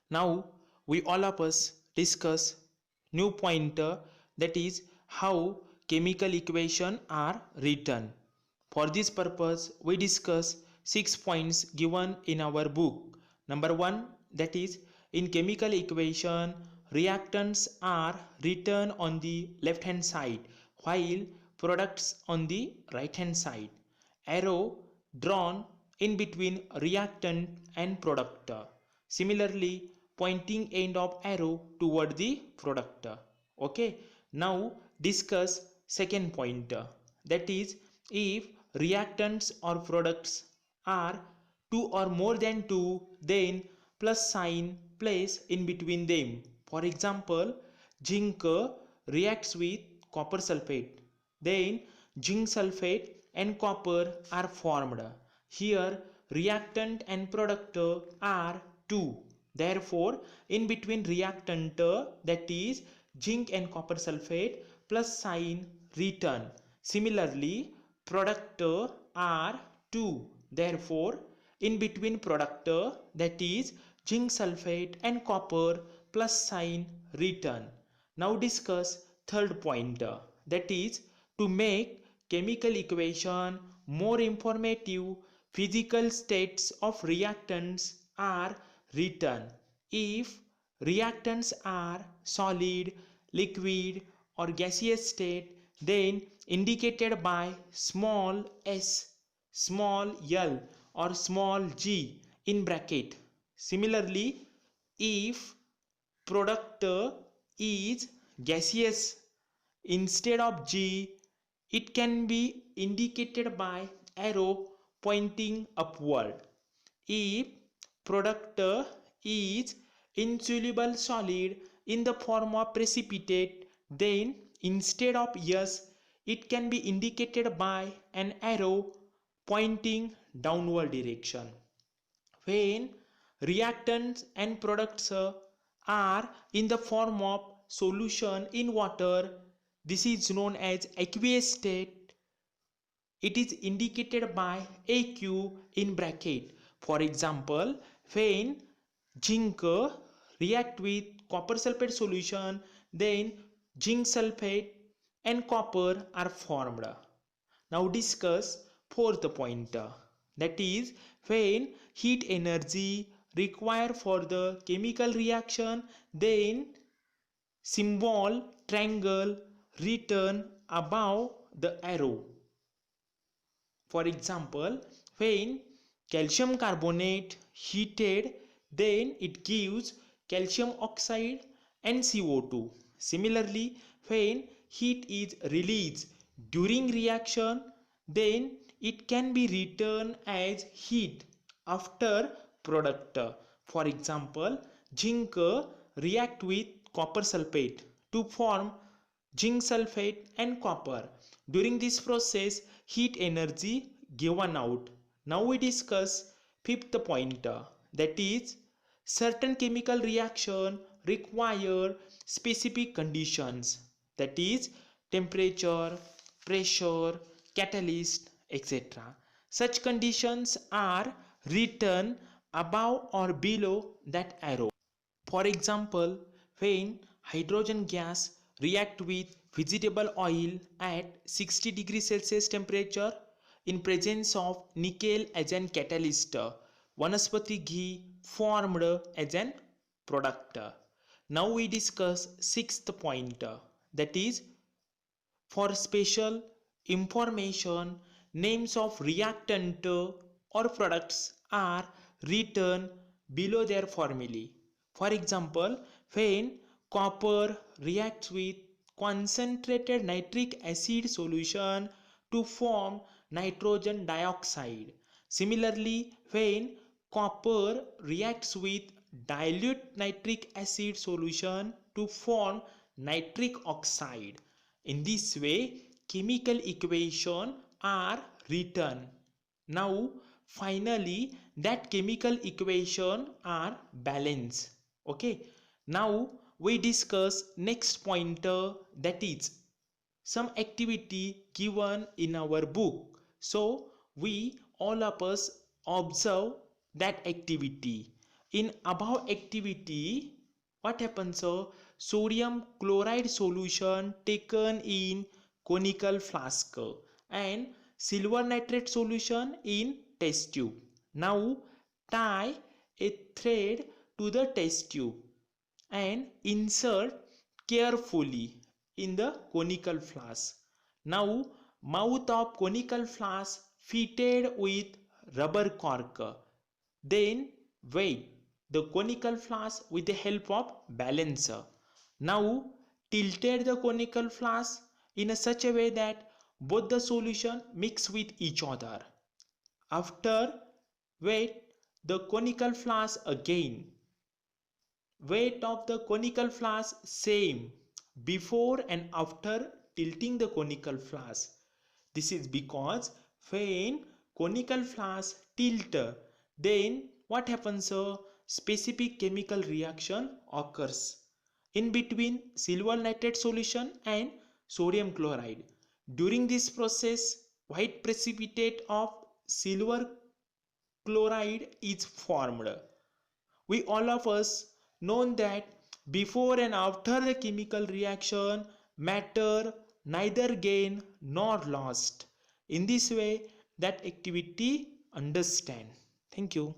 Now we all of us discuss new pointer, that is how chemical equation are written. For this purpose we discuss 6 points given in our book. Number 1, that is in chemical equation reactants are written on the left hand side while products on the right hand side. Arrow drawn in between reactant and product. Similarly, pointing end of arrow toward the product. Okay. Now discuss second point. That is, if reactants or products are two or more than two, then plus sign place in between them. For example, zinc reacts with copper sulfate. Then zinc sulfate and copper are formed. Here reactant and product are 2. Therefore, in between reactant, that is zinc and copper sulfate, plus sign written. Similarly, product are 2. Therefore, in between product, that is zinc sulfate and copper, plus sign written. Now discuss third point, that is to make chemical equation more informative, physical states of reactants are written. If reactants are solid, liquid or gaseous state, then indicated by small s, small l or small g in bracket. Similarly, if product is gaseous, instead of G, it can be indicated by arrow pointing upward. If product is insoluble solid in the form of precipitate, then instead of S, it can be indicated by an arrow pointing downward direction. When reactants and products are in the form of solution in water, this is known as aqueous state. It is indicated by AQ in bracket. For example, when zinc react with copper sulfate solution, then zinc sulfate and copper are formed. Now discuss fourth point, that is when heat energy required for the chemical reaction, then symbol triangle written above the arrow. For example, when calcium carbonate heated, then it gives calcium oxide and CO2. Similarly, when heat is released during reaction, then it can be written as heat after product. For example, zinc react with copper sulfate to form zinc sulfate and copper. During this process, heat energy given out. Now we discuss fifth point, that is certain chemical reaction require specific conditions, that is temperature, pressure, catalyst, etc. Such conditions are written above or below that arrow. For example, when hydrogen gas react with vegetable oil at 60 degrees Celsius temperature in presence of nickel as an catalyst, vanaspati ghee formed as an product. Now we discuss sixth point, that is for special information, names of reactant or products are written below their formulae. For example, when copper reacts with concentrated nitric acid solution to form nitrogen dioxide. Similarly, when copper reacts with dilute nitric acid solution to form nitric oxide. In this way, chemical equations are written. Now, finally, that chemical equation are balanced. Okay. Now we discuss next pointer, that is some activity given in our book. So we all of us observe that activity. In above activity, what happens? Sodium chloride solution taken in conical flask and silver nitrate solution in test tube. Now tie a thread to the test tube and insert carefully in the conical flask. Now mouth of conical flask fitted with rubber cork. Then weight the conical flask with the help of balancer. Now tilted the conical flask in such a way that both the solution mix with each other. After weight the conical flask again. Weight of the conical flask same before and after tilting the conical flask. This is because when conical flask tilt, then what happens? A specific chemical reaction occurs in between silver nitrate solution and sodium chloride. During this process, white precipitate of silver chloride is formed. We all of us know that before and after the chemical reaction, matter neither gain nor lost. In this way, that activity understand. Thank you.